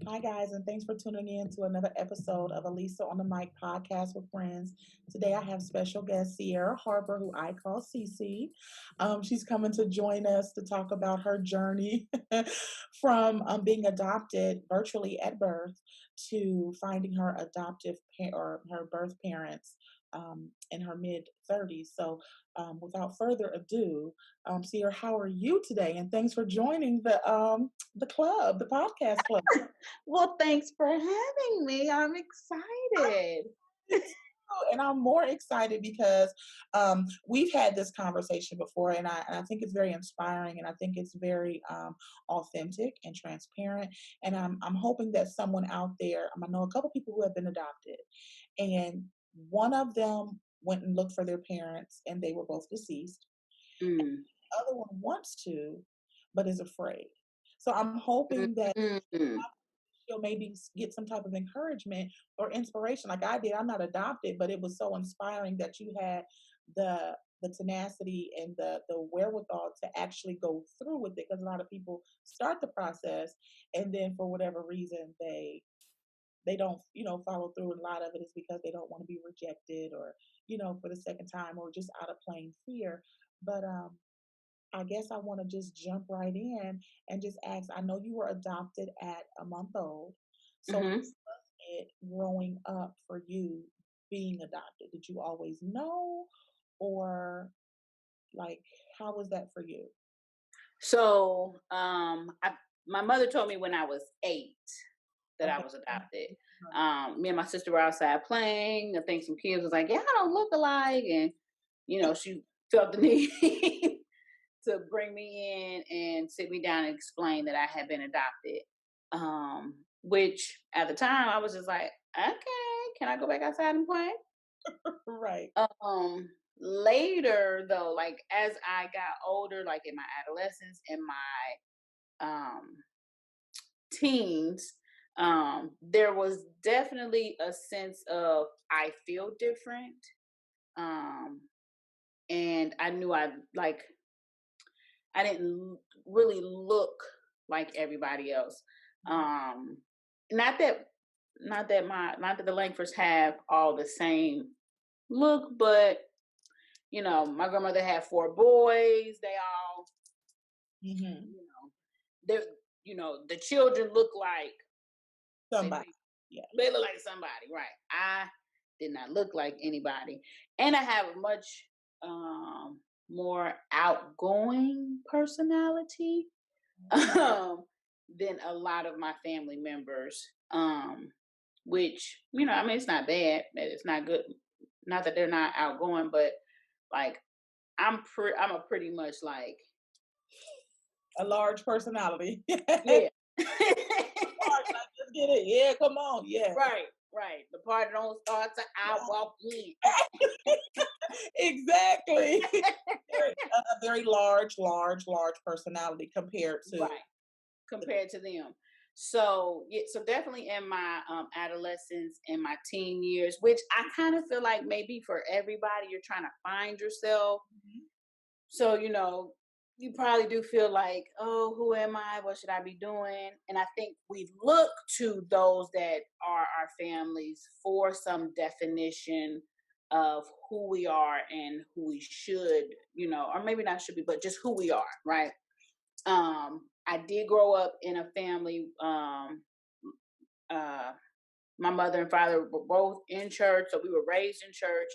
Hi, guys, and thanks for tuning in to another episode of Alisa on the Mic podcast with friends. Today, I have special guest Ciara Harper, who I call Cece. She's coming to join us to talk about her journey from being adopted virtually at birth to finding her or her birth parents in her mid 30s. So, without further ado, Ciara, how are you today? And thanks for joining the club, the podcast club. Well, thanks for having me. I'm excited. And I'm more excited because we've had this conversation before, and I think it's very inspiring, and I think it's very authentic and transparent. And I'm hoping that someone out there, I know a couple people who have been adopted, and one of them went and looked for their parents, and they were both deceased. Mm. The other one wants to, but is afraid. So I'm hoping that Mm. you'll maybe get some type of encouragement or inspiration like I did. I'm not adopted, but it was so inspiring that you had the tenacity and the wherewithal to actually go through with it, because a lot of people start the process and then for whatever reason they don't follow through, and a lot of it is because they don't want to be rejected, or for the second time, or just out of plain fear. But I guess I want to just jump right in and just ask. I know you were adopted at a month old. So how Hmm. was it growing up for you being adopted? Did you always know, or like how was that for you? My mother told me when I was 8 that I Okay. was adopted. Uh-huh. Me and my sister were outside playing. I think some kids was like, "Yeah, I don't look alike," and she felt the need to bring me in and sit me down and explain that I had been adopted. Which at the time I was just like, "Okay, can I go back outside and play?" Right. Later though, like as I got older, like in my adolescence and my teens, there was definitely a sense of I feel different. Um and I knew I didn't really look like everybody else. Um not that not that the Langfords have all the same look, but my grandmother had 4 boys. They all, Hmm. you know, they, the children look like say Somebody. Yeah. they look like somebody, right? I did not look like anybody, and I have a much more outgoing personality um, than a lot of my family members. Which I mean, it's not bad. It's not good. Not that they're not outgoing, but like I'm a pretty much like A large personality. yeah. Like, let's get it. Yeah, come on. Yeah. Right. The party don't start till I walk in. Exactly. A very large personality compared to. Right. Compared to them. So yeah, so definitely in my adolescence and my teen years, which I kind of feel like maybe for everybody, you're trying to find yourself. Mhm. So, you probably do feel like, oh, who am I? What should I be doing? And I think we look to those that are our families for some definition of who we are and who we should, or maybe not should be, but just who we are, right? I did grow up in a family. Uh, my mother and father were both in church, so we were raised in church.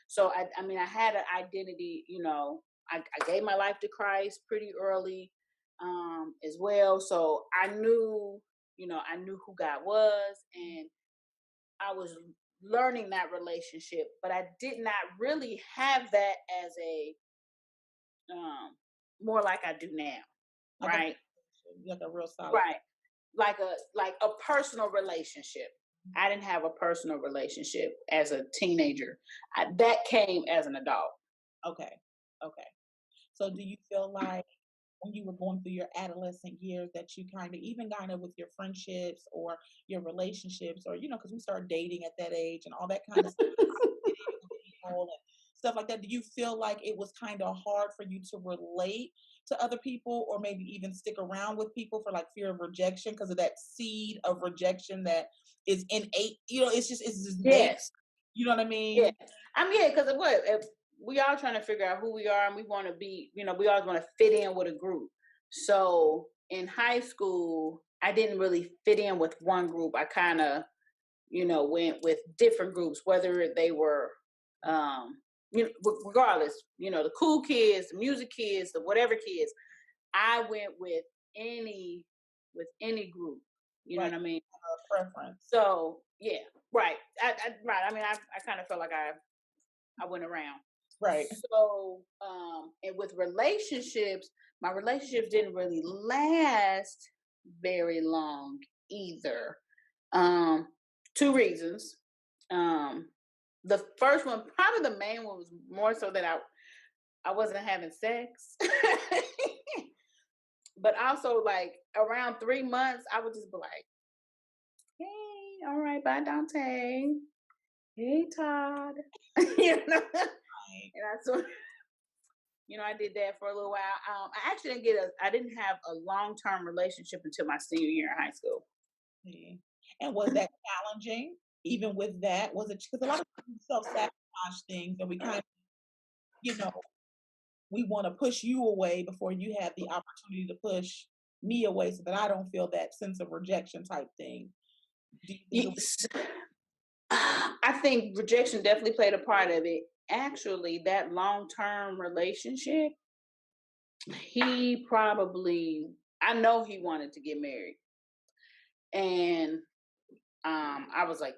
So I mean, I had an identity. I gave my life to Christ pretty early, as well. So I knew who God was, and I was learning that relationship. But I did not really have that as a more like I do now, Like a right? like a real solid. Right. Like a personal relationship. I didn't have a personal relationship as a teenager. That came as an adult. Okay. Okay. So do you feel like when you were going through your adolescent years that you kind of with your friendships or your relationships, or because we start dating at that age and all that kind of stuff, people stuff like that. Do you feel like it was kind of hard for you to relate to other people or maybe even stick around with people for like fear of rejection because of that seed of rejection that is innate? It's just baked. Yes. You know what I Yeah. mean? Yeah, because what if we all trying to figure out who we are and we want to be, we always want to fit in with a group. So in high school, I didn't really fit in with one group. I kind of, went with different groups, whether they were, regardless, the cool kids, the music kids, the whatever kids. I went with any group. You know Right. what I mean? Preference. So yeah, right. Right. I mean, I kind of felt like I went around. Right. So, and with relationships, my relationships didn't really last very long either. Um, Two reasons. Um, the first one, probably the main one, was more so that I wasn't having sex, but also like around 3 months, I would just be like, "Hey, all right, bye, Dante. Hey, Todd." you know, Right. and I sort I did that for a little while. I actually I didn't have a long term relationship until my senior year in high school. See. And was that challenging? Even with that, was it because a lot of people self-sabotage things and we kind of, you know, we want to push you away before you have the opportunity to push me away so that I don't feel that sense of rejection type thing. Do you think it was Yes. I think rejection definitely played a part of it. Actually, that long term relationship, he probably, I know he wanted to get married. And I was like,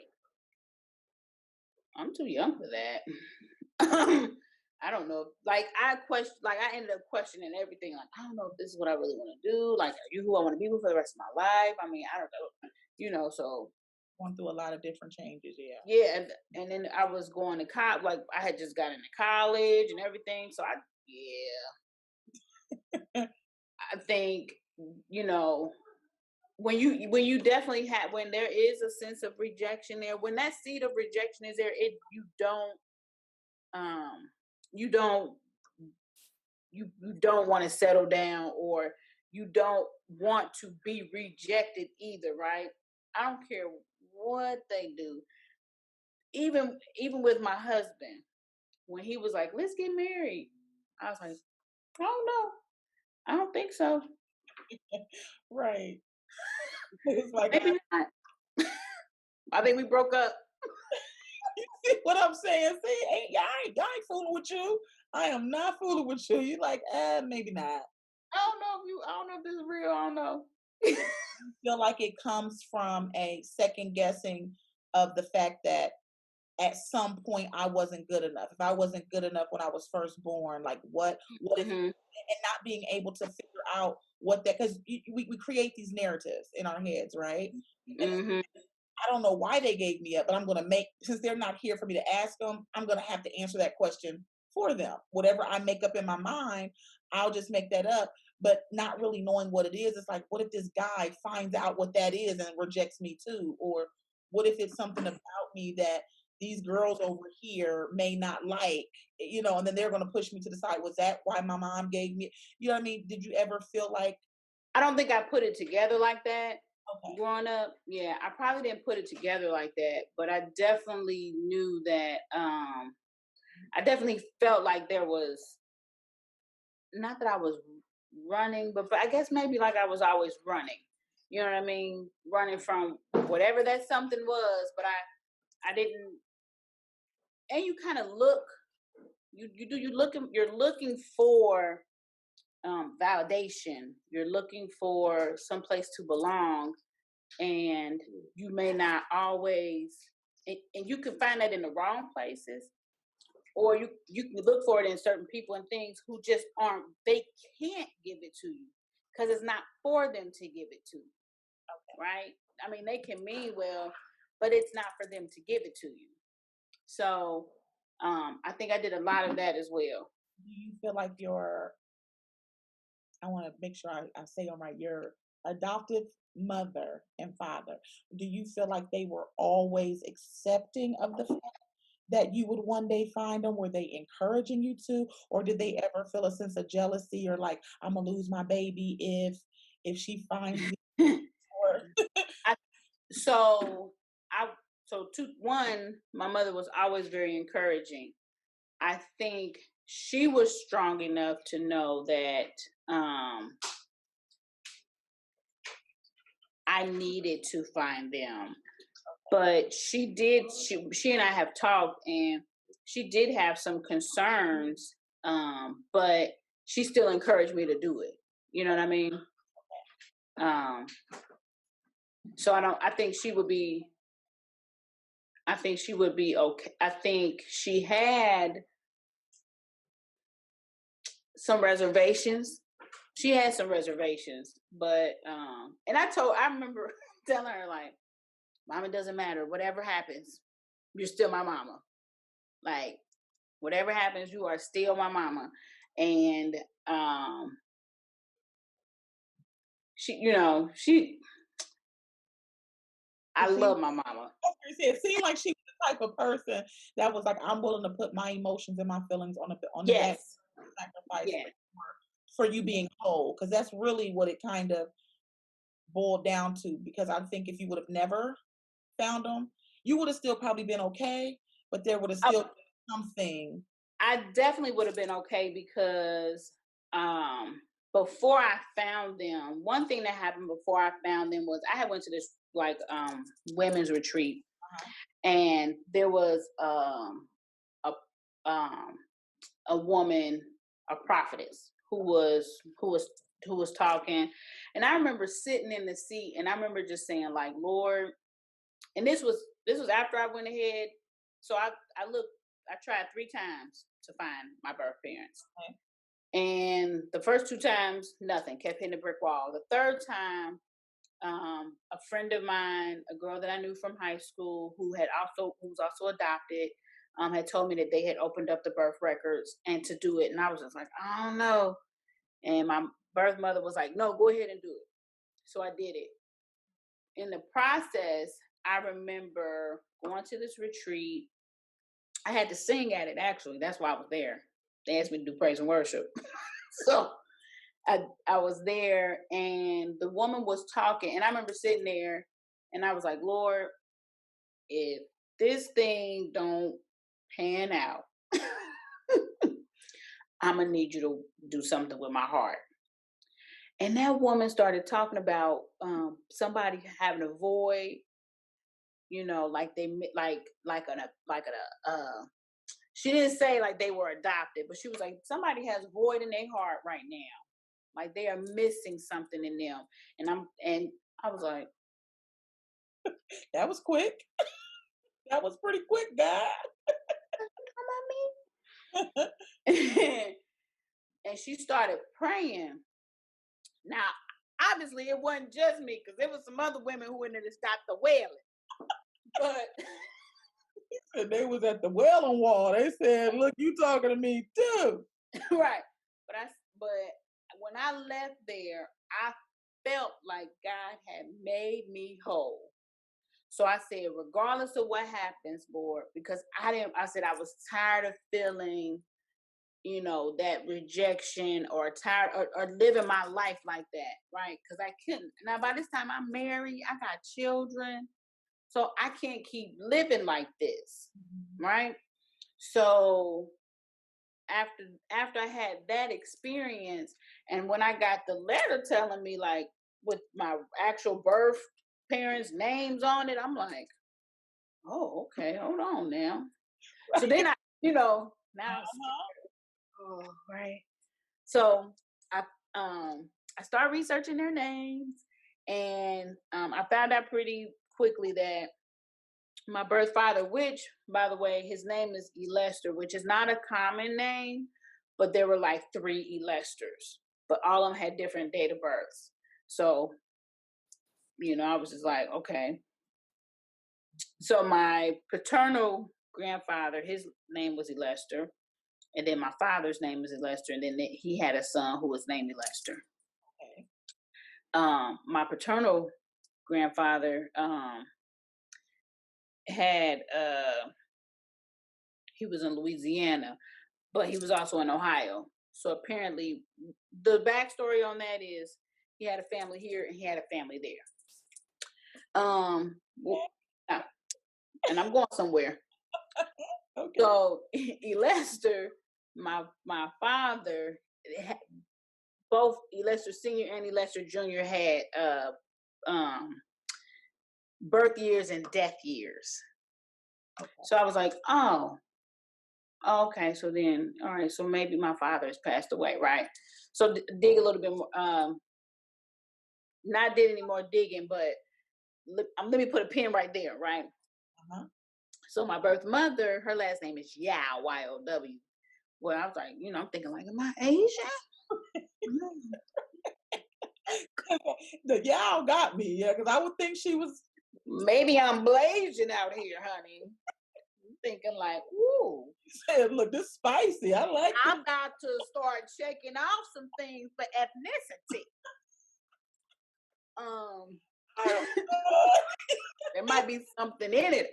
I'm too young for that. I don't know. I ended up questioning everything. Like, I don't know if this is what I really want to do. Like, are you who I want to be with for the rest of my life? I mean, I don't know. So going through a lot of different changes? Yeah. yeah, and then I was going to college. Like, I had just gotten into college and everything. So yeah, I think you know when you definitely have when there is a sense of rejection there, when that seed of rejection is there, um you don't you don't want to settle down, or you don't want to be rejected either, right? I don't care what they do. Even with my husband, when he was like, let's get married, I was like, I don't know, I don't think so. Right. It's like, Maybe not. I think we broke up. see what I'm saying? See, I ain't fooling with you. I am not fooling with you. You like, maybe not. I don't know if this is real. I don't know. Feel like it comes from a second guessing of the fact that at some point I wasn't good enough. If I wasn't good enough when I was first born, like what if, Hmm. and not being able to figure out what that, because we create these narratives in our heads, right? And Hmm. I don't know why they gave me up, but I'm going to make, since they're not here for me to ask them, I'm going to have to answer that question for them. Whatever I make up in my mind, I'll just make that up, but not really knowing what it is. It's like, what if this guy finds out what that is and rejects me too? Or what if it's something about me that these girls over here may not like, and then they're going to push me to the side. Was that why my mom gave me, you know what I mean? Did you ever feel like, I don't think I put it together like that okay, growing up. Yeah, I probably didn't put it together like that, but I definitely knew that. I definitely felt like there was, not that I was running, but I guess maybe like I was always running. You know what I mean? Running from whatever that something was, but I didn't. And you kind of look, you're looking for validation. You're looking for some place to belong, and you may not always. And you can find that in the wrong places, or you can look for it in certain people and things who just aren't. They can't give it to you because it's not for them to give it to you, right? I mean, they can mean well, but it's not for them to give it to you. So I think I did a lot of that as well. do you feel like I want to make sure I say them right, your adoptive mother and father, do you feel like they were always accepting of the fact that you would one day find them? Were they encouraging you to, or did they ever feel a sense of jealousy or like, I'm gonna lose my baby if she finds me? Or I so I so two one, my mother was always very encouraging. I think she was strong enough to know that I needed to find them. But she and I have talked, and she did have some concerns, but she still encouraged me to do it. You know what I mean? Um, so I think she would be okay. I think she had some reservations. She had some reservations, but and I remember telling her like, "Mama, doesn't matter. Whatever happens, you're still my mama. Like, whatever happens, you are still my mama." And she, I it seemed, love my mama. it seemed like she was the type of person that was like, I'm willing to put my emotions and my feelings on the back Yes, sacrifice yes, for you being whole, because that's really what it kind of boiled down to. Because I think if you would have never found them, you would have still probably been okay, but there would have oh, still been something. I definitely would have been okay because before I found them, one thing that happened before I found them was I had went to this like women's retreat, Uh-huh. and there was a um a woman, a prophetess, who was talking, and I remember sitting in the seat, and I remember just saying like, Lord, and this was after I went ahead, so I looked, I tried 3 times to find my birth parents, Okay. and the first 2 times nothing, kept hitting a brick wall. The third time, a friend of mine, a girl that I knew from high school, who was also adopted, had told me that they had opened up the birth records and to do it, and I was just like, I don't know. And my birth mother was like, no, go ahead and do it. So I did it. In the process, I remember going to this retreat. I had to sing at it, actually. That's why I was there. They asked me to do praise and worship. So I was there, and the woman was talking, and I remember sitting there, and I was like, Lord, if this thing don't pan out, I'm gonna need you to do something with my heart. And that woman started talking about somebody having a void, like she didn't say like they were adopted, but she was like, somebody has a void in their heart right now, like they are missing something in them. And I was like, That was quick. That was pretty quick, guy. and she started praying. Now, obviously, it wasn't just me because there was some other women who in there that stopped the wailing. But And they was at the Wailing Wall. They said, "Look, you talking to me too." right, but when I left there, I felt like God had made me whole. So I said, regardless of what happens, Lord, because I said I was tired of feeling, that rejection, or tired or living my life like that, right? Because I couldn't. Now, by this time, I'm married, I got children, so I can't keep living like this, right? So after I had that experience, and when I got the letter telling me like with my actual birth parents' names on it, I'm like, oh, okay, hold on now. So then now it's Uh-huh. oh, right. So I I started researching their names, and I found out pretty quickly that my birth father, which by the way, his name is Elester, which is not a common name, but there were like 3 Elesters, but all of them had different date of births. So, I was just like, okay. So my paternal grandfather, his name was Elester, and then my father's name was Elester, and then he had a son who was named Elester. Okay. My paternal grandfather had he was in Louisiana, but he was also in Ohio. So apparently, the backstory on that is he had a family here and he had a family there. Yeah, and I'm going somewhere. Okay. So Lester, my father, both Lester Senior and Lester Junior had um birth years and death years. Okay. So I was like, oh, okay. So then, all right. So maybe my father has passed away, right? So dig a little bit more. Not did any more digging, but let me put a pin right there, right? Uh-huh. So my birth mother, her last name is Yow, Y-O-W. Well, I was like, I'm thinking like, am I Asian? The gal got me, yeah, because I would think she was. Maybe I'm blazing out here, honey. I'm thinking like, ooh, Said, "Look, this spicy. I like I'm it." about to start checking off some things for ethnicity. I don't know. There might be something in it.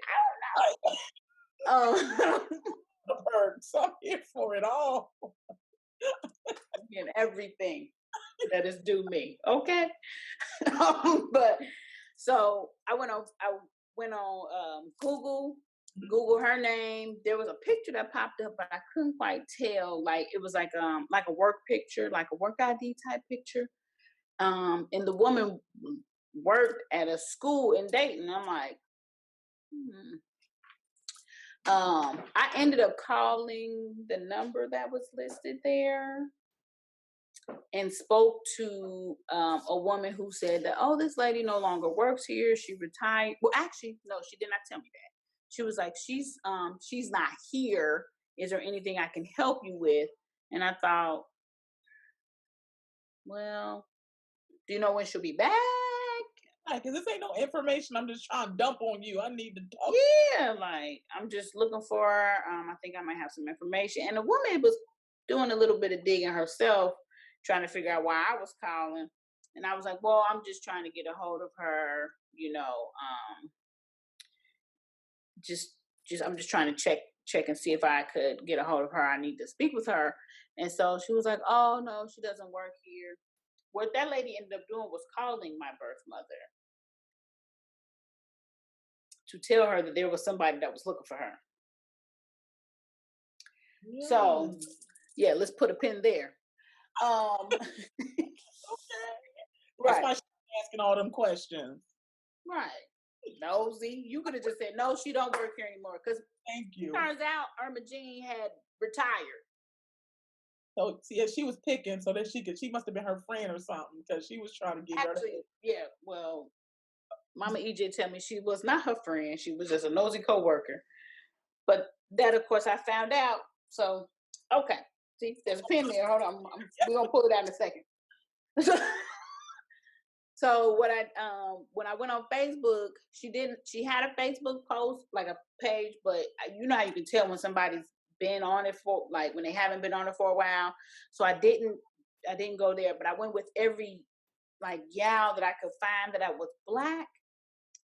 I don't know. So I'm here for it all. And everything that is due me. Okay. But so I went on Google her name. There was a picture that popped up, but I couldn't quite tell. Like it was like a work picture, like a work ID type picture. And the woman worked at a school in Dayton. I'm like, I ended up calling the number that was listed there and spoke to a woman who said that, oh, this lady no longer works here. She retired. Well, actually, no, she did not tell me that. She was like, she's not here. Is there anything I can help you with? And I thought, well, do you know when she'll be back? Because this ain't no information. I'm just trying to dump on you. I need to talk. Yeah, like I'm just looking for. I think I might have some information. And the woman was doing a little bit of digging herself, trying to figure out why I was calling. And I was like, well, I'm just trying to get a hold of her. Just I'm just trying to check and see if I could get a hold of her. I need to speak with her. And so she was like, oh no, she doesn't work here. What that lady ended up doing was calling my birth mother to tell her that there was somebody that was looking for her. Yeah. So, yeah, let's put a pin there. Okay. That's why she's asking all them questions. Right. Nosy. You could have just said, no, she don't work here anymore. Because Thank you. turns out Irma Jean had retired. So yeah, she was picking so that she must have been her friend or something because she was trying to get her. Actually, yeah, well, Mama EJ tell me she was not her friend. She was just a nosy coworker. But that, of course, I found out. So, okay. See, there's a pin there. Hold on. We're going to pull it out in a second. So when I went on Facebook, she had a Facebook post, like a page, but you know how you can tell when somebody's been on it for, like when they haven't been on it for a while. So I didn't go there, but I went with every like gal that I could find that I was Black.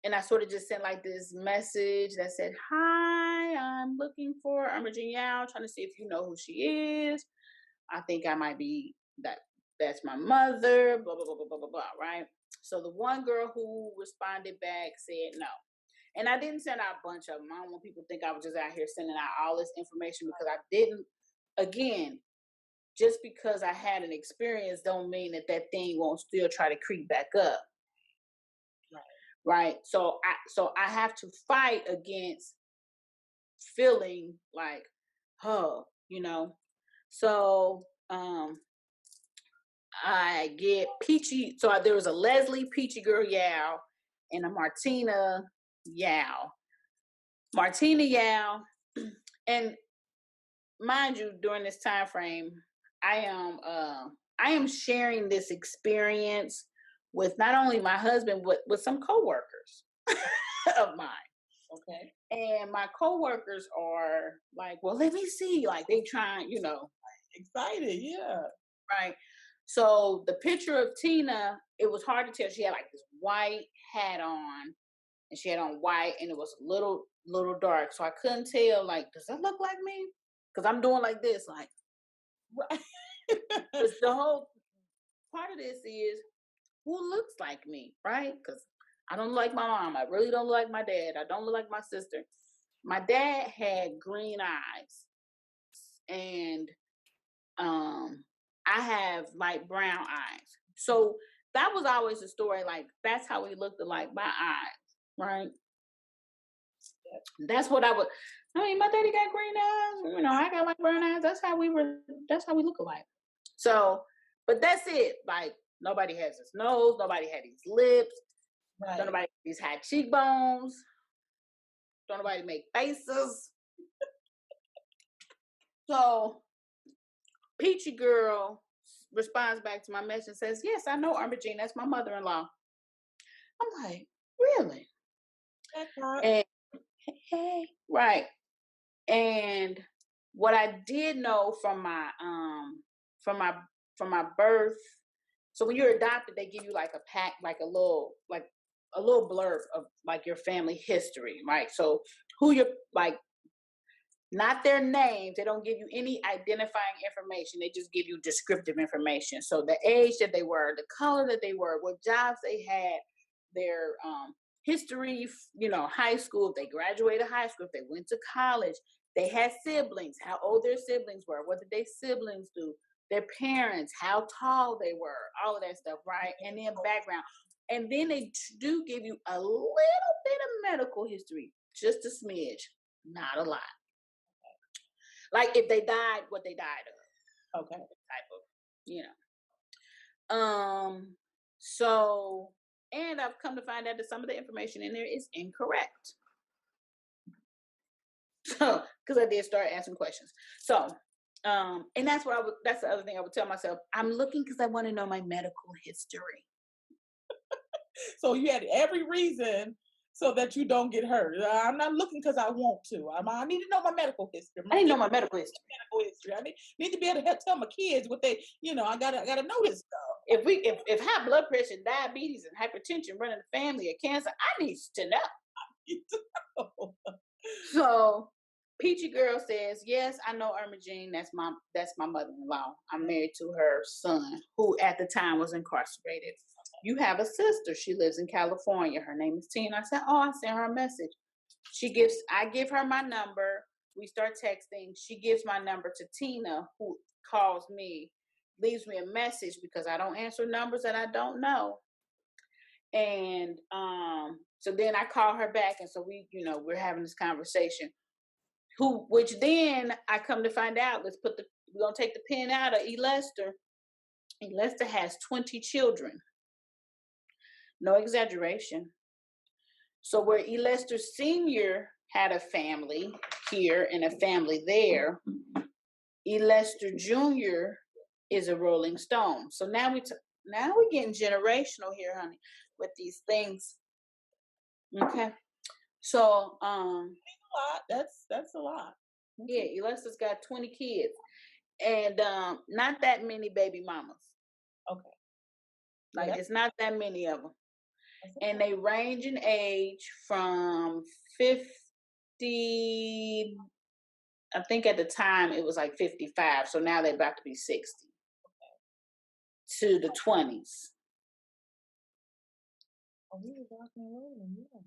And I sort of just sent like this message that said, hi, I'm looking for Emerging Yao, trying to see if you know who she is. I think I might be that's my mother, blah, blah, blah, blah, blah, blah, blah, right? So the one girl who responded back said no. And I didn't send out a bunch of them. I don't want people to think I was just out here sending out all this information because I didn't. Again, just because I had an experience don't mean that thing won't still try to creep back up. Right. So I have to fight against feeling like, oh, So I get Peachy. So there was a Leslie Peachy Girl Yao and a Martina Yao. Martina Yao, and mind you, during this time frame, I am sharing this experience with not only my husband but with some coworkers of mine. Okay. And my coworkers are like, well, let me see. Like they trying, Excited, yeah. Right. So the picture of Tina, it was hard to tell. She had like this white hat on and she had on white, and it was a little dark, so I couldn't tell. Like, does that look like me? Because I'm doing like this, like, Right. because the whole part of this is who looks like me, right? Because I don't look like my mom. I really don't look like my dad. I don't look like my sister. My dad had green eyes, and I have light brown eyes. So that was always the story. Like, that's how we looked alike by eyes, right? That's what I would. I mean, my daddy got green eyes. You know, I got light brown eyes. That's how we were. That's how we look alike. So, but that's it. Like, nobody has his nose. Nobody had these lips. Don't Right. nobody these high cheekbones. Don't nobody make faces. So Peachy Girl responds back to my message and says, "Yes, I know Irma Jean. That's my mother-in-law." I'm like, really? That's hot. And hey, right. And what I did know from my from my birth, so when you're adopted, they give you like a pack, like a little blurb of like your family history, right? So who you're like, not their names. They don't give you any identifying information. They just give you descriptive information. So the age that they were, the color that they were, what jobs they had, their history, high school, if they graduated high school, if they went to college, they had siblings, how old their siblings were, what did their siblings do, their parents, how tall they were, all of that stuff, right? And then background. And then they do give you a little bit of medical history, just a smidge, not a lot. Like if they died, what they died of, Okay. type of, you know. So, and I've come to find out that some of the information in there is incorrect. So, because I did start asking questions. So, and that's that's the other thing I would tell myself. I'm looking because I want to know my medical history. So you had every reason so that you don't get hurt. I'm not looking because I want to. I need to know my medical history. I didn't know my medical history. Medical history. I need to be able to tell my kids what they, I gotta know this stuff. If high blood pressure, diabetes, and hypertension run in the family or cancer, I need to know. So Peachy Girl says, "Yes, I know Irma Jean. That's my mother-in-law. I'm married to her son, who at the time was incarcerated. You have a sister. She lives in California. Her name is Tina." I said, "Oh, I sent her a message." I give her my number. We start texting. She gives my number to Tina, who calls me, leaves me a message because I don't answer numbers that I don't know. And so then I call her back, and so we're having this conversation. Which then I come to find out, we're gonna take the pen out of E. Lester. E. Lester has 20 children. No exaggeration. So where E. Lester Sr. had a family here and a family there, E. Lester Jr. is a Rolling Stone. So now we're getting generational here, honey, with these things. Okay. So A lot. That's a lot. yeah, E. Lester's got 20 kids. And not that many baby mamas. Okay. Like it's not that many of them. And Okay. they range in age from 50, I think at the time it was like 55. So now they're about to be 60 to the 20s. Oh, we were rocking and rolling, yeah.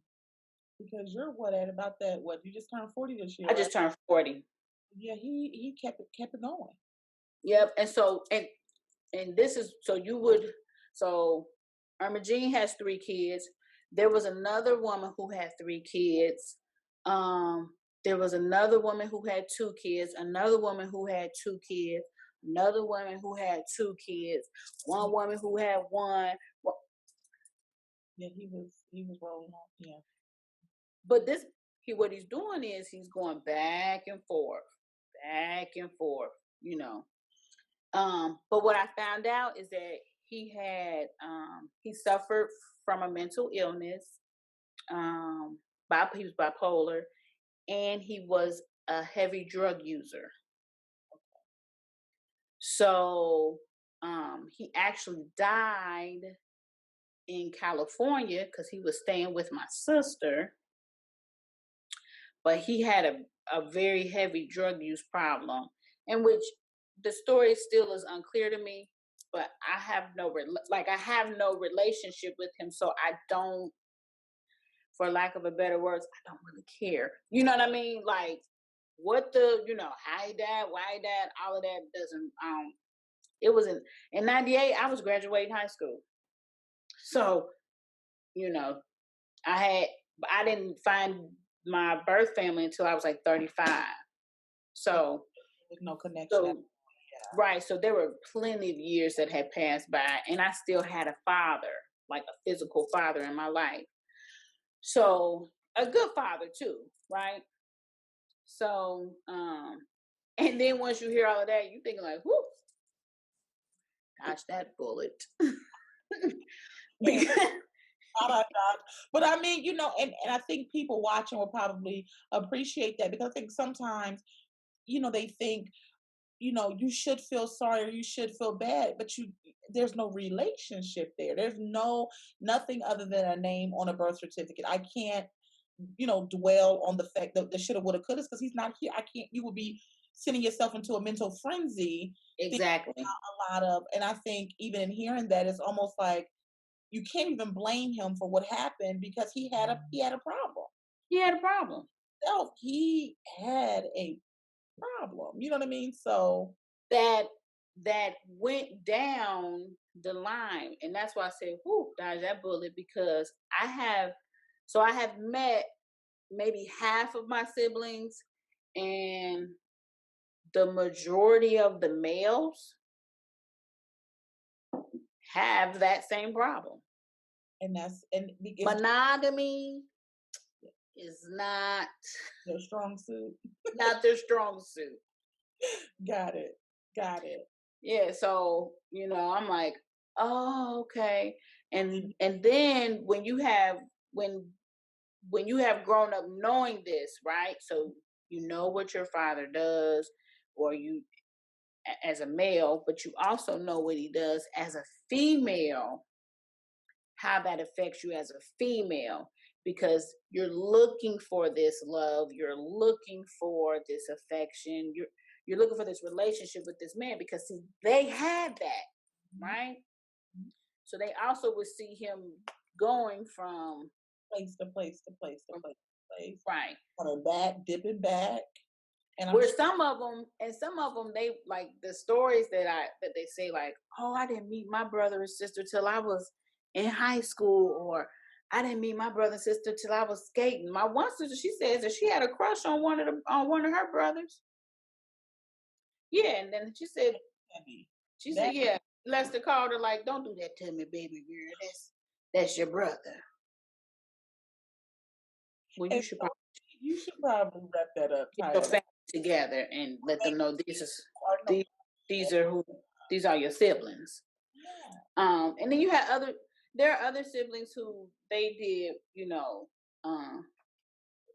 Because you're at about that, what, you just turned 40 this year, I right? just turned 40. Yeah, he kept it going. Yep. And so and this is so Irma Jean has 3 kids. There was another woman who had 3 kids. There was another woman who had 2 kids, another woman who had 2 kids, another woman who had 2 kids, one woman who had 1. Yeah, he was rolling on. Yeah. But what he's doing is he's going back and forth, you know. But what I found out is that he suffered from a mental illness. He was bipolar, and he was a heavy drug user. So he actually died in California because he was staying with my sister, but he had a very heavy drug use problem, in which the story still is unclear to me. But I have I have no relationship with him, so I don't, for lack of a better words, I don't really care. You know what I mean? Like what the, how he died, why he died, all of that doesn't. It was in '98. I was graduating high school, so you know, I had, I didn't find my birth family until I was like 35. So, With no connection. so right. So there were plenty of years that had passed by, and I still had a father, like a physical father in my life. So a good father too, right? So, and then once you hear all of that, you think like, whoo, dodge that bullet. Yeah. Because, But I mean, and I think people watching will probably appreciate that, because I think sometimes, they think, you should feel sorry or you should feel bad, but there's no relationship there. There's nothing other than a name on a birth certificate. I can't, dwell on the fact that the shoulda, woulda, coulda, because he's not here. I can't. You would be sending yourself into a mental frenzy. Thinking exactly. a lot of, and I think even in hearing that, it's almost like you can't even blame him for what happened, because he had a problem. He had a problem. He had a problem. You know what I mean? So that that went down the line, and that's why I said, "Whoo, dodge that bullet," because I have met maybe half of my siblings, and the majority of the males have that same problem. and that's and it's Monogamy is their strong suit. not their strong suit. Got it. Got it. Yeah, so I'm like, oh, okay. Mhm. And then when you have grown up knowing this, right? So you know what your father does, or as a male, but you also know what he does as a female, how that affects you as a female, because you're looking for this love, you're looking for this affection, you're looking for this relationship with this man, because see, they had that, Mhm. right? So they also would see him going from Place to place to place to place to place. right. Coming back, dipping back. And I'm Where sure some of them, they like the stories that they say, like, oh, I didn't meet my brother and sister till I was in high school, or I didn't meet my brother and sister till I was skating. My one sister, she says that she had a crush on one of her brothers. Yeah, and then heavy. she said, That yeah, Lester called her like, don't do that to me, baby girl. That's your brother. Well, and so you should probably wrap that up, get tie your that up. family together and let them know Cardinal. these these are your siblings. Yeah. And then there are other siblings who they did,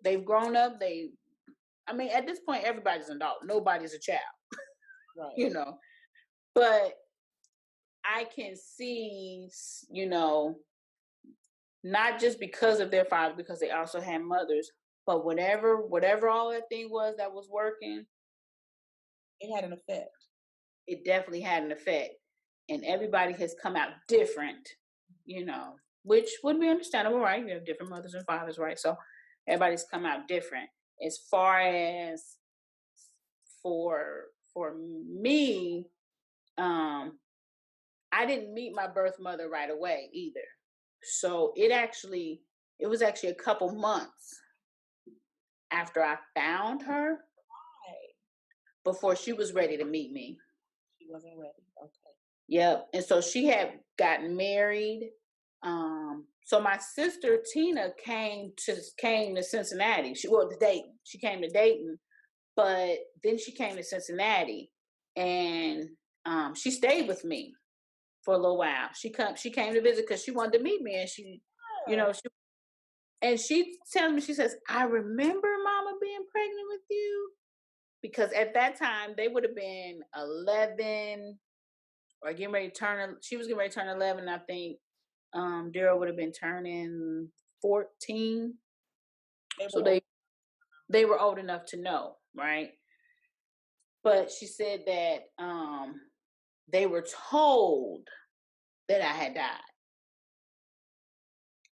they've grown up. I mean, at this point, everybody's an adult. Nobody's a child, Right. you know. But I can see, not just because of their father, because they also had mothers, but whatever all that thing was that was working, It had an effect. it definitely had an effect. And everybody has come out different, which would be understandable, right? You have different mothers and fathers, right? So everybody's come out different. As far as for me, um, I didn't meet my birth mother right away either. So it was actually a couple months after I found her Right. before she was ready to meet me. She wasn't ready. Okay. Yep. And so she had gotten married. So my sister Tina came to Cincinnati. To Dayton. She came to Dayton, but then she came to Cincinnati, and she stayed with me for a little while. She came to visit because she wanted to meet me, and Yeah. she tells me, she says, I remember Mama being pregnant with you, because at that time they would have been 11 or getting ready to turn. She was getting ready to turn 11, I think, Daryl would have been turning 14. They So were old. they were old enough to know, right? But she said that they were told that I had died.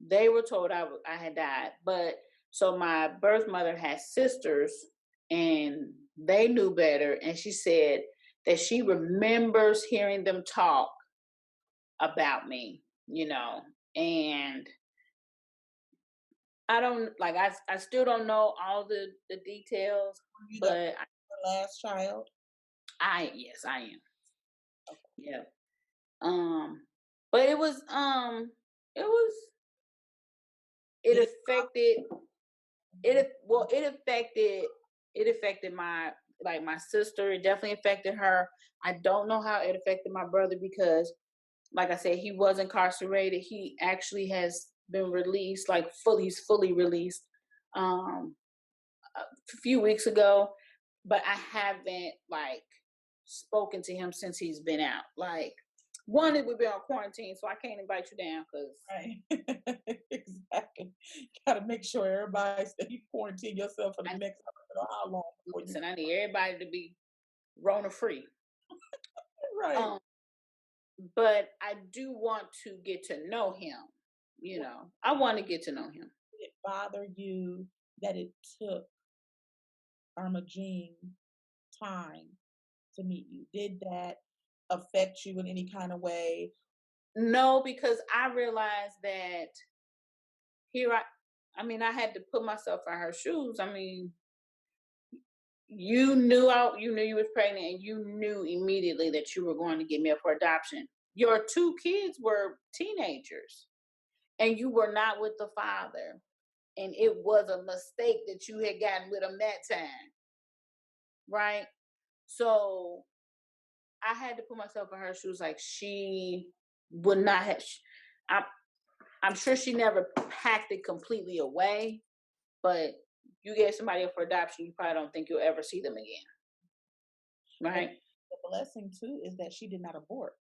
They were told I had died. But so my birth mother had sisters and they knew better. And she said that she remembers hearing them talk about me, and I don't like I still don't know all the details, Were you but the last child? yes, I am. Yeah. Um but it was it Did it affected it affected my like my sister. It definitely affected her. I don't know how it affected my brother because like I said, he was incarcerated. He actually has been released, like he's fully released a few weeks ago, but I haven't like spoken to him since he's been out. Like one, we've been on quarantine, so I can't invite you down because right? Exactly. Gotta make sure everybody stay quarantine yourself for the I next I don't know how long before you listen. I need everybody to be Rona free. right. Um, but I do want to get to know him. I want to get to know him. Did it bother you that it took Irma Jean time to meet you? Did that affect you in any kind of way? No, because I realized that here I mean, I had to put myself in her shoes. I mean, you knew you was pregnant, and you knew immediately that you were going to give me up for adoption. Your two kids were teenagers, and you were not with the father, and it was a mistake that you had gotten with him that time, right? So I had to put myself in her shoes. Like she would not have. I'm, I'm sure she never packed it completely away, but you gave somebody up for adoption, you probably don't think you'll ever see them again, But right? the blessing too is that she did not abort.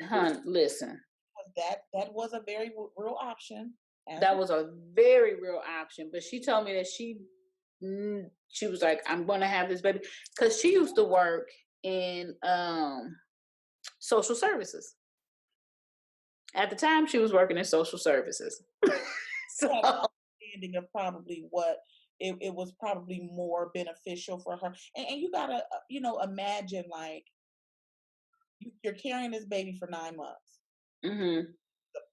Hun, listen, 'Cause that was a very real option. As that was a very real option. But she told me that she was like, I'm gonna have this baby because she used to work in social services. At the time, she was working in social services. So had an understanding of probably what it was probably more beneficial for her. And you gotta imagine like you're carrying this baby for 9 months. mhm,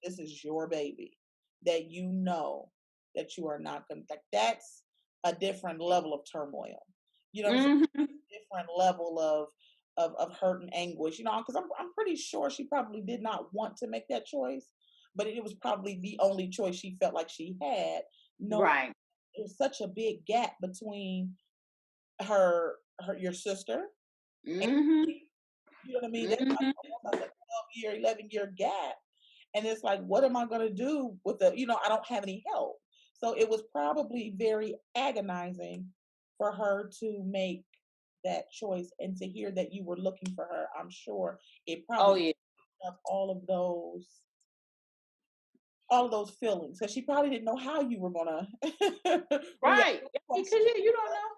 This is your baby that you know that you are not gonna like that's a different level of turmoil. You know what I'm saying? mhm, Different level of hurt and anguish, because I'm pretty sure she probably did not want to make that choice, but it was probably the only choice she felt like she had. No, right, there's such a big gap between her your sister, and mhm, you know what I mean? That's like mhm. almost like a 12-year, 11-year gap. And it's like, what am I gonna do with I don't have any help. So it was probably very agonizing for her to make that choice and to hear that you were looking for her. I'm sure it Oh probably yeah, up all of those feelings because she probably didn't know how you were gonna react. right. Yeah, because yeah, you don't know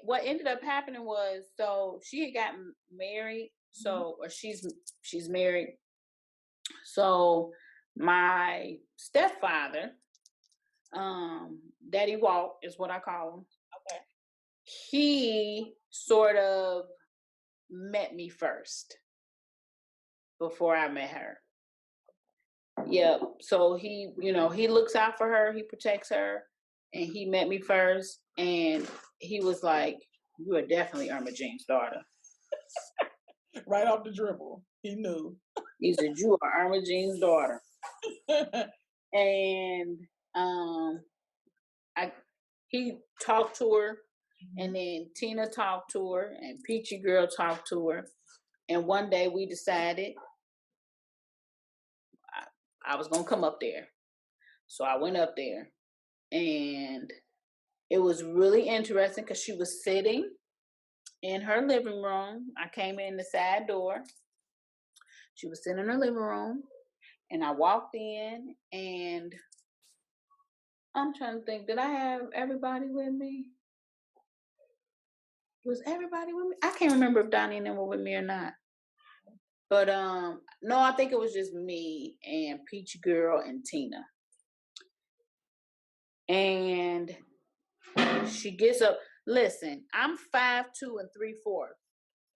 what ended up happening was so she had gotten married, Mhm. or she's married. So my stepfather, Daddy Walt is what I call him. Okay. He sort of met me first before I met her. Yeah. So he looks out for her, he protects her, and he met me first, and he was like, "You are definitely Irma Jean's daughter." Right off the dribble. He knew. He said, "You are Irma Jean's daughter," and um, I he talked to her, and Mhm. then Tina talked to her, and Peachy Girl talked to her, and one day we decided I was gonna come up there, so I went up there, and it was really interesting because she was sitting in her living room. I came in the side door. She was sitting in her living room, and I walked in, and I'm trying to think, did I have everybody with me? Was everybody with me? I can't remember if Donnie and them were with me or not. But no, I think it was just me and Peach Girl and Tina. And she gets up. Listen, I'm 5'2" and 3/4.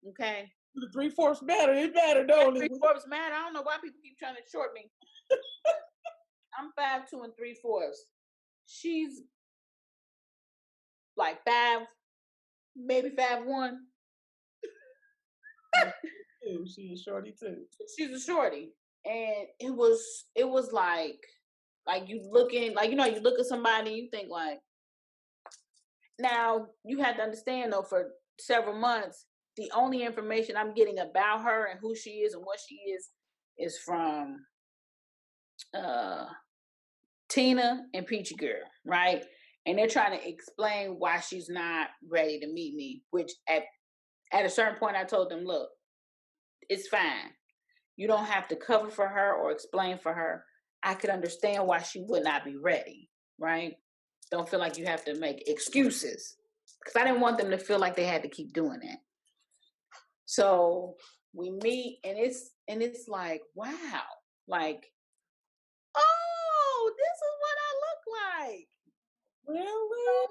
Okay. The 3/4 matter. It matter, Yeah, don't it? 3/4 matter. I don't know why people keep trying to short me. I'm 5'2" and 3/4. She's like 5, maybe 5'1". She a shorty too. She's a shorty. And it was like you looking, like, you look at somebody, you think like, now you had to understand though, for several months, the only information I'm getting about her and who she is and what she is from uh Tina and Peachy Girl, right? And they're trying to explain why she's not ready to meet me, which at a certain point I told them, look, it's fine. You don't have to cover for her or explain for her. I could understand why she would not be ready, right? Don't feel like you have to make excuses, because I didn't want them to feel like they had to keep doing that. So we meet, and it's like, wow, like, oh, this is what I look like. Really?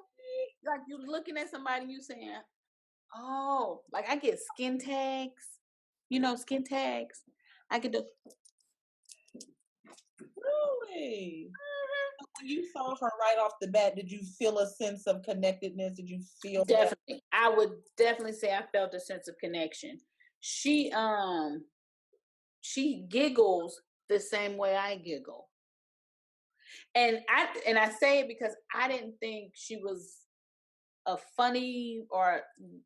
Like, you're looking at somebody, you saying, oh, like, I get skin tags, skin tags. I get the Really? When you saw her right off the bat, did you feel a sense of connectedness? Did you feel that? definitely, I would definitely say I felt a sense of connection. She giggles the same way I giggle. And I say it because I didn't think she was a funny, or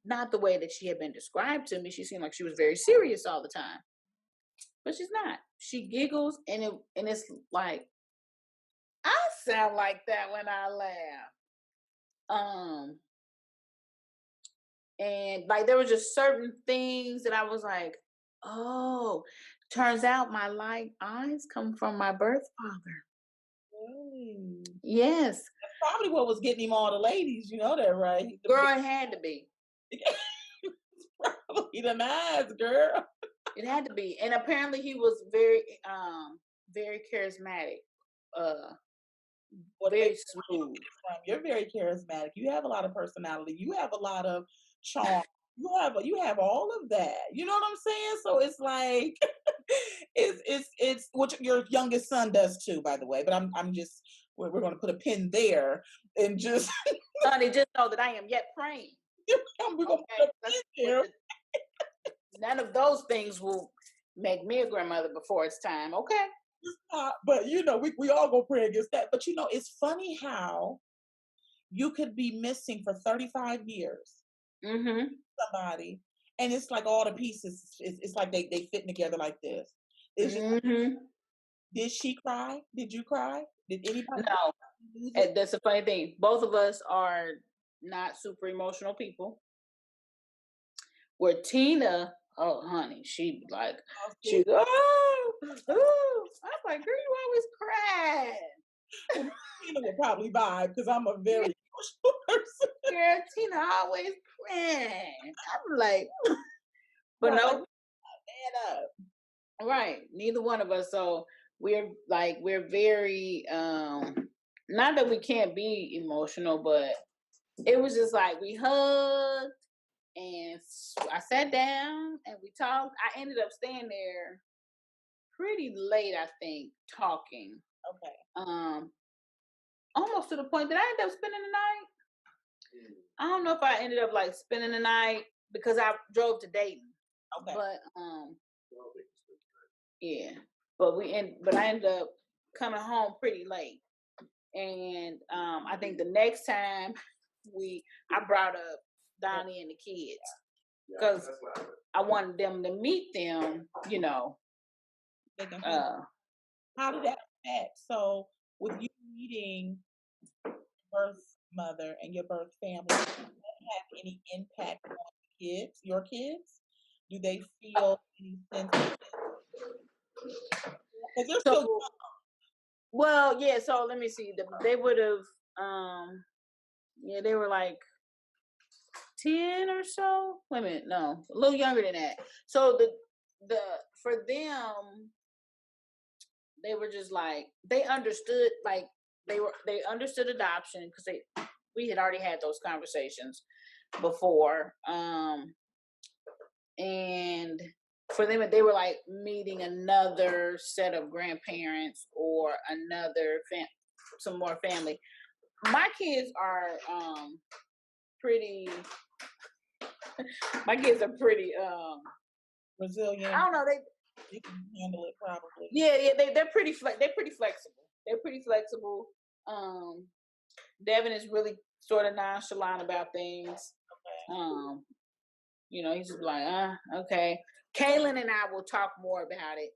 not the way that she had been described to me. She seemed like she was very serious all the time. But she's not. She giggles, and it's like, I sound like that when I laugh. And like, there were just certain things that I was like, oh, turns out my light eyes come from my birth father. Really? Yes. That's probably what was getting him all the ladies. You know that, right? Girl, it had to be. Probably them eyes, girl. It had to be. And apparently he was very very charismatic. What Very makes smooth. You're very charismatic. You have a lot of personality. You have a lot of charm. You have all of that. You know what I'm saying? So it's like it's what your youngest son does too, by the way. But I'm just we're going to put a pin there and just Honey, just know that I am yet praying. we're going to Okay. put a pin there. None of those things will make me a grandmother before it's time. Okay. But we all go pray against that. But it's funny how you could be missing for 35 years. Mm-hmm. Somebody, and it's like all the pieces. It's like they fit together like this. It's just. Mm-hmm. Did she cry? Did you cry? Did anybody No. lose it? That's the funny thing. Both of us are not super emotional people. Where Tina, oh honey, she like, she oh, I was like, girl, you always cry. Well, Tina will probably vibe because I'm a very emotional person. Girl, Tina always crying. I'm like, but Right, no, man up. right. Neither one of us. So we're very not that we can't be emotional, but it was just like we hugged, and I sat down and we talked. I ended up staying there pretty late, I think, talking. Okay. Almost to the point that I ended up spending the night. I don't know if I ended up like spending the night because I drove to Dayton. Okay. But yeah. But I ended up coming home pretty late. And I think the next time I brought up Donnie and the kids, because I wanted them to meet them, How did that affect? So, with you meeting birth mother and your birth family, does that have any impact on the kids, your kids? Do they feel any sense of Because they're still. So, well, yeah. So let me see. They would have, yeah, they were like 10 or so. Wait a minute, no, a little younger than that. So the for them, they were just like they understood, like they understood adoption because we had already had those conversations before. And for them, they were like meeting another set of grandparents or another some more family. My kids are pretty. My kids are pretty. I Resilient. don't know. They can handle it probably. Yeah. They're pretty. They're pretty flexible. They're pretty flexible. Um, Devin is really sort of nonchalant about things. Okay. He's just like, okay. Kaylin and I will talk more about it.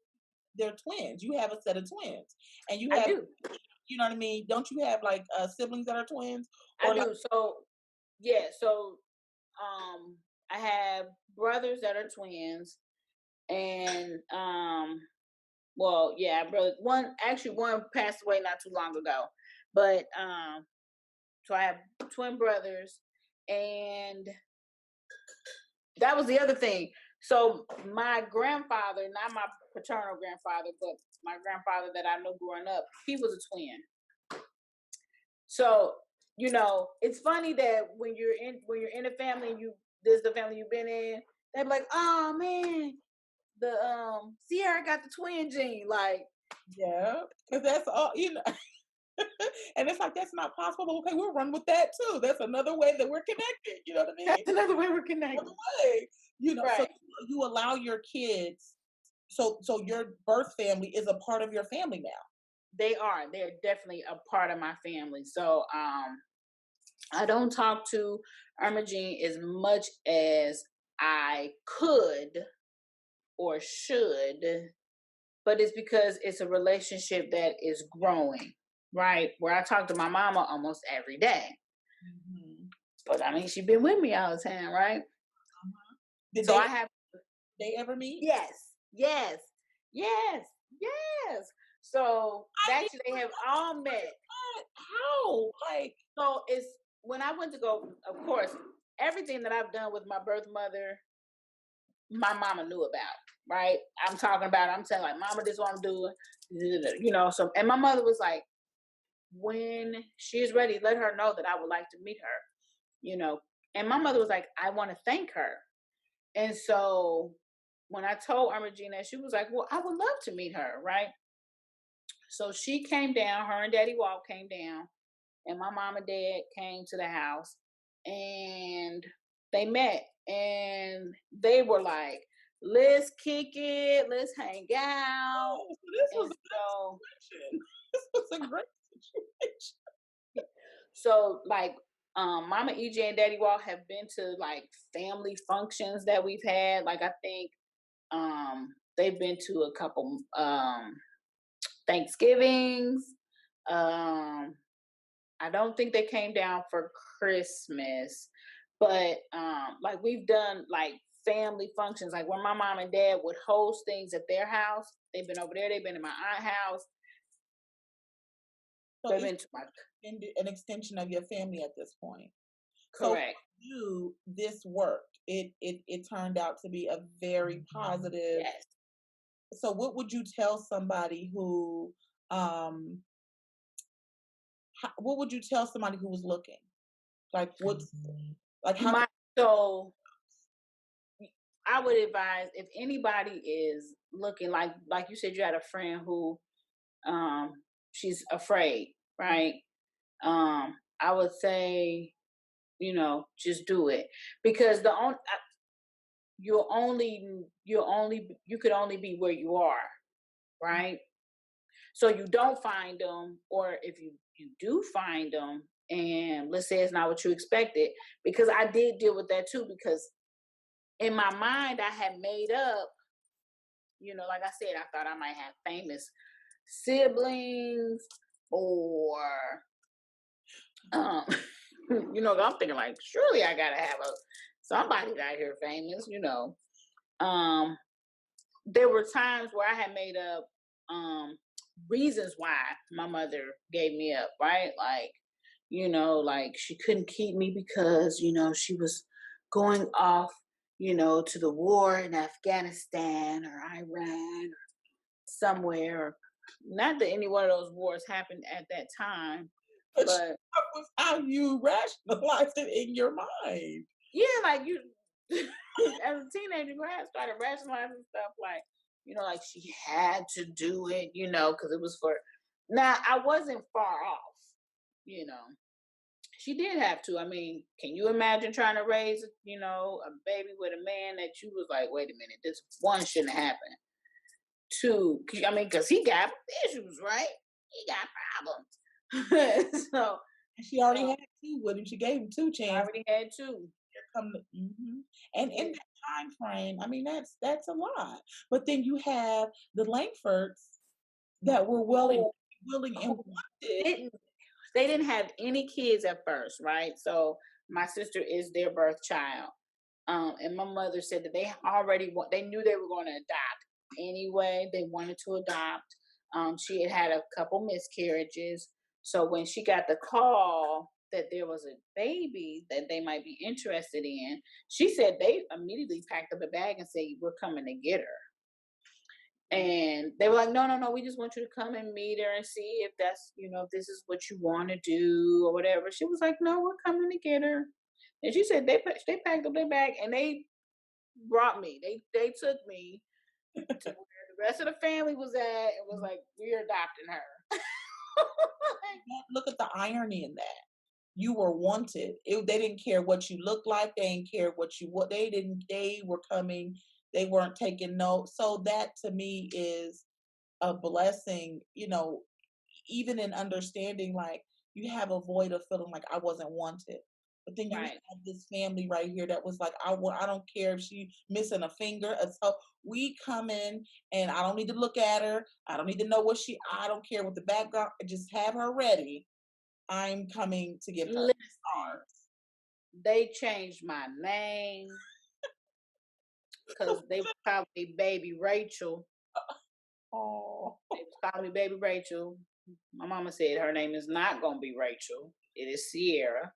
They're twins. You have a set of twins, and you I have, do. you know what I mean. Don't you have like siblings that are twins? I Or like, do. So yeah. So I have brothers that are twins, and well, yeah, brother. One passed away not too long ago, but so I have twin brothers, and that was the other thing. So my grandfather, not my paternal grandfather, but my grandfather that I knew growing up, he was a twin. So it's funny that when you're in a family, and this is the family you've been in, they're like, oh man, the Ciara got the twin gene, like. yeah, because that's all and it's like that's not possible. Okay, we'll run with that too. That's another way that we're connected. You know what I mean? That's another way we're connected. Another way. So Right. you allow your kids. So your birth family is a part of your family now. They are. They're definitely a part of my family. So I don't talk to Ermagine as much as I could or should, but it's because it's a relationship that is growing, right? Where I talk to my mama almost every day. Mm-hmm. But I mean, she's been with me all the time, right? Uh-huh. Did So they I have. they ever meet? Yes, yes, yes, yes. So I did actually, they have all met. not. How? Like, So it's when I went to go, of course, everything that I've done with my birth mother, my mama knew about, right? I'm telling like, mama, this is what I'm doing, so, and my mother was like, when she's ready, let her know that I would like to meet her. And my mother was like, I want to thank her. And so when I told Armagina, she was like, well, I would love to meet her, right? So she came down, her and Daddy Walt came down, and my mom and dad came to the house, and they met, and they were like, let's kick it, let's hang out. oh, so this was And a so good situation. This was a great situation. so like Mama EJ and Daddy Walt have been to like family functions that we've had. Like I think they've been to a couple Thanksgivings. I don't think they came down for Christmas, but like we've done like family functions, like when my mom and dad would host things at their house. They've been over there. They've been in my aunt's house. So They've it's been to my an extension of your family at this point. So for correct. you, this worked. It turned out to be a very positive. Yes. So what would you tell somebody who what would you tell somebody who was looking? Like what's like how My so I would advise if anybody is looking like you said you had a friend who um she's afraid, right? I would say just do it because you could only be where you are, right? So you don't find them, or if you do find them, and let's say it's not what you expected, because I did deal with that too. Because in my mind, I had made up, like I said, I thought I might have famous siblings or um, I'm thinking like, surely I gotta have somebody out here famous. Um, there were times where I had made up um reasons why my mother gave me up, right? Like, like she couldn't keep me because, she was going off, to the war in Afghanistan or Iran or somewhere. Not that any one of those wars happened at that time, But but that was how you rationalized it in your mind. yeah, like you as a teenager, I started rationalizing stuff like, like she had to do it, because it was for. Now I wasn't far off, you know. She did have to. I mean, can you imagine trying to raise, a baby with a man that you was like, wait a minute, this one shouldn't happen. Two, I mean, because he got issues, right? He got problems. So And she already uh, had two with him. She gave him two I chances. already had two. Here come the, and Yeah, in that time frame, I mean, that's a lot. But then you have the Langfords that were who willing and who wanted. didn't they didn't have any kids at first, right? So my sister is their birth child. And my mother said that they knew they were going to adopt anyway. They wanted to adopt. She had had a couple miscarriages. So when she got the call that there was a baby that they might be interested in, she said they immediately packed up a bag and said, "We're coming to get her." And they were like, "No, no, no, we just want you to come and meet her and see if that's, if this is what you want to do or whatever." She was like, "No, we're coming to get her." And she said they packed up their bag and they brought me. They took me to where the rest of the family was at and was like, "We're adopting her." Look at the irony in that. You were wanted. They didn't care what you looked like. They didn't care what they didn't. They were coming. They weren't taking notes. So that to me is a blessing. Even in understanding, like you have a void of feeling like I wasn't wanted. But then you Right. have this family right here that was like, I don't care if she missing a finger. So we come in and I don't need to look at her. I don't need to know I don't care what the background. Just have her ready. I'm coming to get her. Listen, they changed my name because they would call me Baby Rachel. Oh, They would call me Baby Rachel. My mama said her name is not gonna be Rachel. It is Ciara.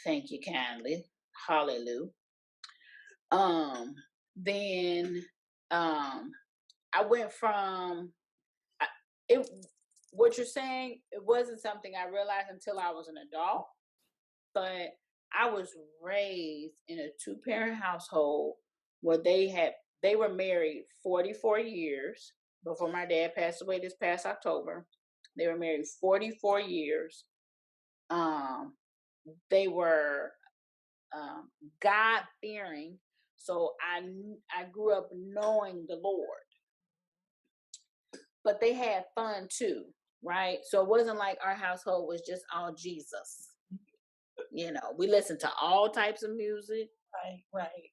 Thank you kindly. Hallelujah. Um, then I went from it. What you're saying, it wasn't something I realized until I was an adult, but I was raised in a two-parent household where they were married 44 years before my dad passed away this past October. They were married 44 years. Um, they were um, God fearing. So I grew up knowing the Lord, but they had fun too, right? So it wasn't like our household was just all Jesus. We listened to all types of music. right, right.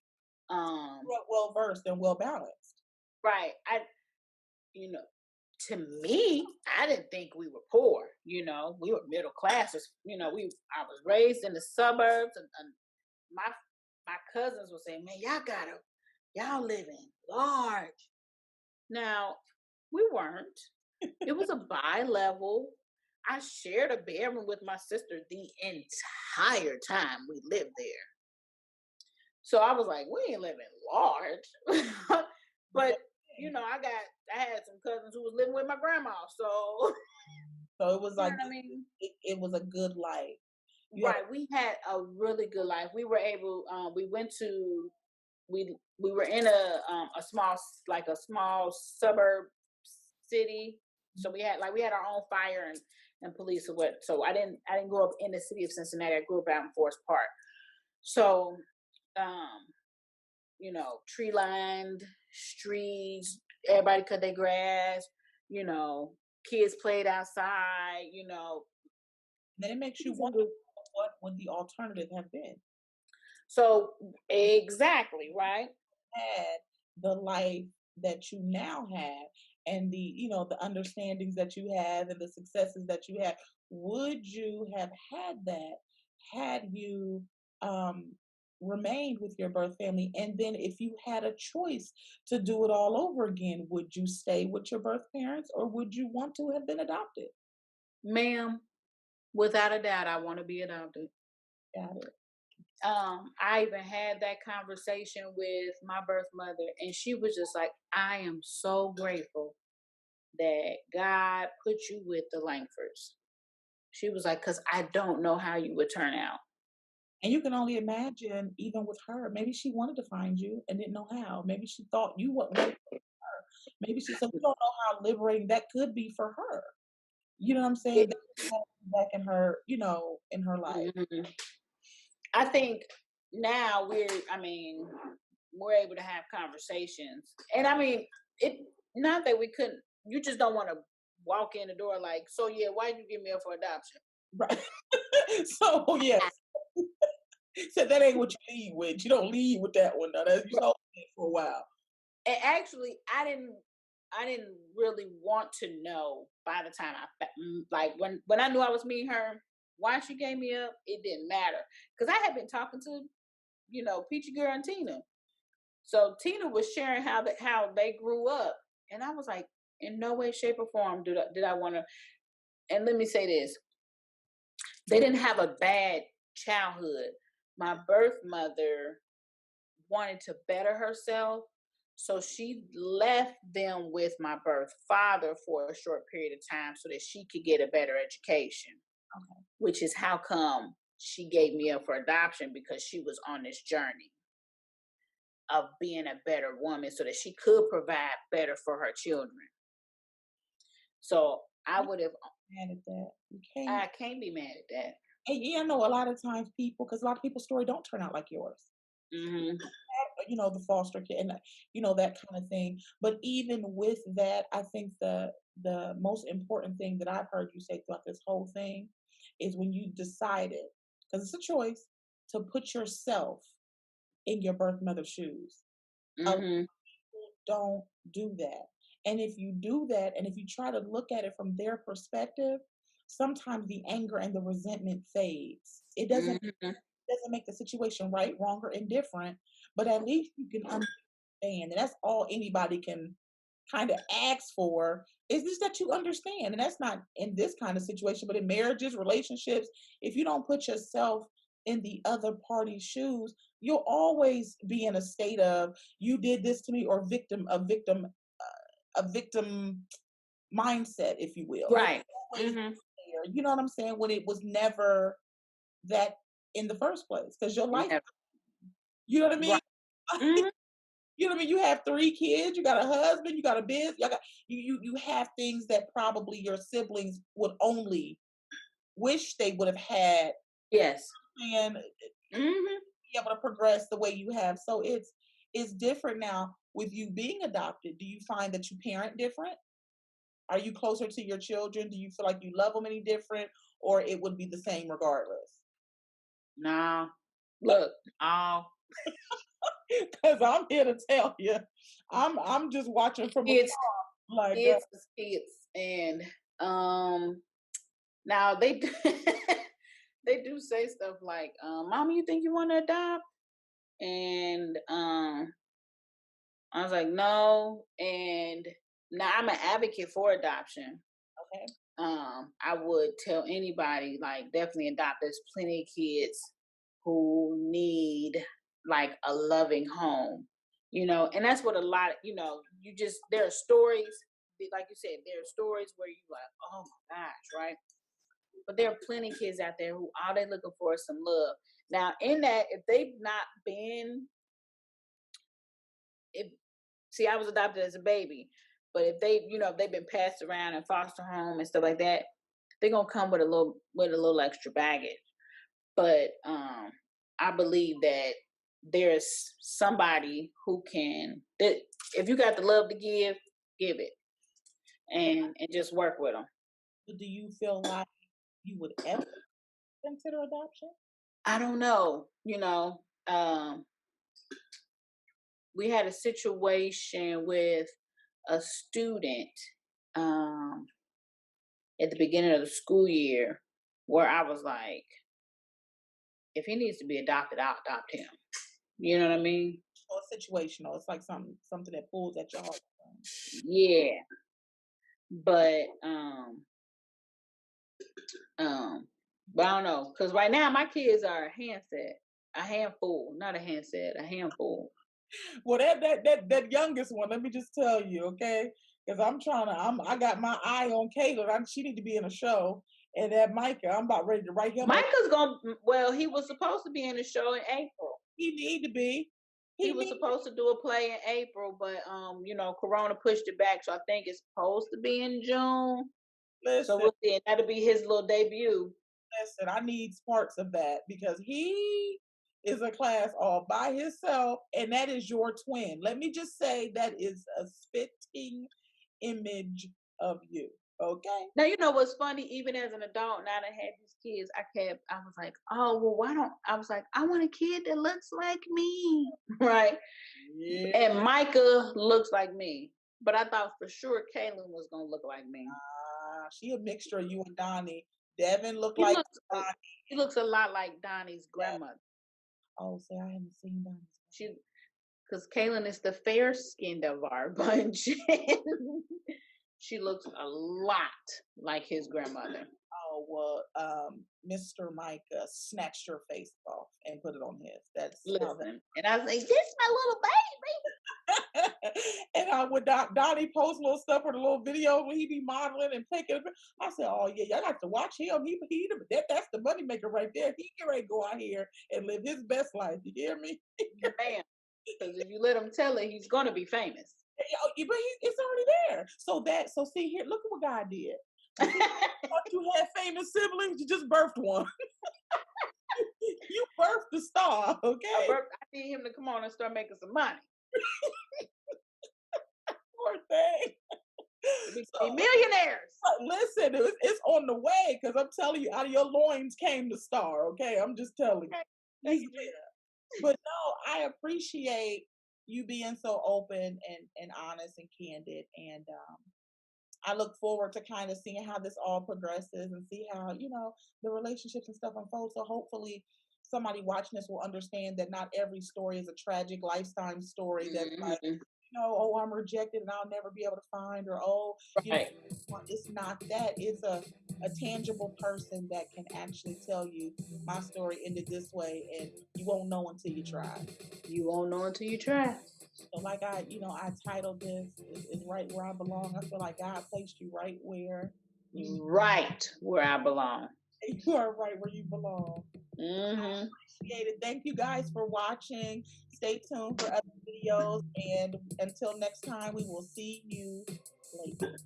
Um, Well versed and well balanced. right. You know, to me, I didn't think we were poor. We were middle classes. I was raised in the suburbs, and my my cousins would say, "Man, y'all living large." Now, we weren't. It was a bi-level. I shared a bedroom with my sister the entire time we lived there. So I was like, we ain't living large. But I had some cousins who was living with my grandma. So So it was you know like what I mean? it was a good life. You had Right. We had a really good life. We were able we went to we were in a small suburb city. So we had our own fire and police or what. So I didn't grow up in the city of Cincinnati. I grew up out in Forest Park. So um tree lined streets, everybody cut their grass, you know, kids played outside, then it makes it you was a wonder good. what would the alternative have been So exactly, right? had the life that you now have and the understandings that you have and the successes that you have. Would you have had that had you um remained with your birth family? And then if you had a choice to do it all over again, would you stay with your birth parents or would you want to have been adopted? Ma'am, without a doubt, I want to be adopted. Got it. I even had that conversation with my birth mother, and she was just like, I am so grateful that God put you with the Langfords. She was like, because I don't know how you would turn out. And you can only imagine, even with her, maybe she wanted to find you and didn't know how. Maybe she thought you wanted her. Maybe she said, we don't know how liberating that could be for her. You know what I'm saying? It, That back in her, in her life. mhm. I think now we're able to have conversations. And I mean, it not that we couldn't, you just don't want to walk in the door like, so yeah, why did you give me up for adoption? Right. So yes. So that ain't what you lead with. You don't lead with that one. Now that's you hold it for a while. And actually, I didn't really want to know by the time like when I knew I was meeting her, why she gave me up, it didn't matter. Because I had been talking to, Peachy Girl and Tina. So Tina was sharing how they grew up. And I was like, in no way, shape, or form did I want to. And let me say this, they didn't have a bad childhood. My birth mother wanted to better herself. So she left them with my birth father for a short period of time so that she could get a better education, Okay. which is how come she gave me up for adoption, because she was on this journey of being a better woman so that she could provide better for her children. So I You would have, can't mad at that. You can't. I can't be mad at that. And yeah, I know a lot of times because a lot of people's story don't turn out like yours. Hmm. The foster kid and that kind of thing. But even with that, I think the most important thing that I've heard you say throughout this whole thing is when you decided, because it's a choice, to put yourself in your birth mother's shoes. A lot of Hmm. people don't do that. And if you do that, and if you try to look at it from their perspective, sometimes the anger and the resentment fades. It doesn't Hmm. doesn't make the situation right, wrong, or indifferent, but at least you can understand. And that's all anybody can kind of ask for is just that you understand. And that's not in this kind of situation, but in marriages, relationships, if you don't put yourself in the other party's shoes, you'll always be in a state of you did this to me or victim mindset, if you will. You'll Right. always be Hmm. there. You know what I'm saying? When it was never that in the first place, because your life, Never. you know what I mean? Right. Hmm. You know what I mean? You have 3 kids, you got a husband, you got a biz, you have things that probably your siblings would only wish they would have had, Yes. and Hmm. be able to progress the way you have. So it's different now with you being adopted. Do you find that you parent different? Are you closer to your children? Do you feel like you love them any different, or it would be the same regardless? No. Look, oh, Because I'm here to tell you, I'm just watching from afar, it's like, kids, and um now they do, they do say stuff like, "Mommy, you think you want to adopt?" And I was like, "No." And now I'm an advocate for adoption. okay. I would tell anybody, like, definitely adopt. There's plenty of kids who need like a loving home, and that's what a lot, you just, there are stories, like you said, there are stories where you like, oh my gosh, right? But there are plenty of kids out there who all they're looking for is some love. Now, in that, if they've not been, if see, I was adopted as a baby, but if if they've been passed around in foster home and stuff like that, they're gonna come with a little extra baggage. But I believe that there's somebody who can, that if you got the love to give it, and just work with them. Do you feel like you would ever consider adoption? I don't know. We had a situation with a student um, at the beginning of the school year where I was like, if he needs to be adopted, I'll adopt him. You know what I mean? So it's situational. It's like something that pulls at your heart. Yeah. But but I don't know, because right now my kids are a handful, not a handset, a handful. Well, that youngest one, let me just tell you, okay? Because I got my eye on Caleb. She need to be in a show. And that Micah, I'm about ready to write him up. Micah's well, he was supposed to be in the show in April. He need to be. He was supposed to do a play in April, but Corona pushed it back, so I think it's supposed to be in June. Listen, so we'll see. That'll be his little debut. Listen, I need sparks of that because he is a class all by himself, and that is your twin. Let me just say that is a spitting image of you. Okay. Now you know what's funny. Even as an adult, now that I had these kids, I was like, oh well, why don't I was like, I want a kid that looks like me, right? Yeah. And Micah looks like me, but I thought for sure Kaylin was gonna look like me. She a mixture of you and Donnie. Devin looked He like looks, Donnie. He looks a lot like Donnie's grandmother. Oh, see, I haven't seen Donnie. Because Kaylin is the fair skinned of our bunch. She looks a lot like his grandmother. Oh well, Mr. Micah snatched your face off and put it on his. Listen, and I was like, "This is my little baby." And I would Donnie post little stuff for the little videos when he be modeling and taking. I said, "Oh yeah, y'all got to watch him. That's the money maker right there. He can ready to go out here and live his best life. You hear me, man? Because if you let him tell it, he's gonna be famous. But it's already there. So see here, look at what God did. Thought you had famous siblings, you just birthed one. You birthed the star, okay? I need him to come on and start making some money. Poor thing. Be millionaires. Listen, it's on the way because I'm telling you, out of your loins came the star, okay? I'm just telling you. But no, I appreciate you being so open and honest and candid. And I look forward to kind of seeing how this all progresses and see how, the relationships and stuff unfold. So hopefully somebody watching this will understand that not every story is a tragic lifetime story that's like, oh, I'm rejected and I'll never be able to find, or it's not that. It's a tangible person that can actually tell you my story ended this way, and you won't know until you try. You won't know until you try. So like I titled this is right where I belong. I feel like God placed you right where I belong. You are right where you belong. Mm-hmm. I appreciate it. Thank you guys for watching. Stay tuned for other videos, and until next time, we will see you later.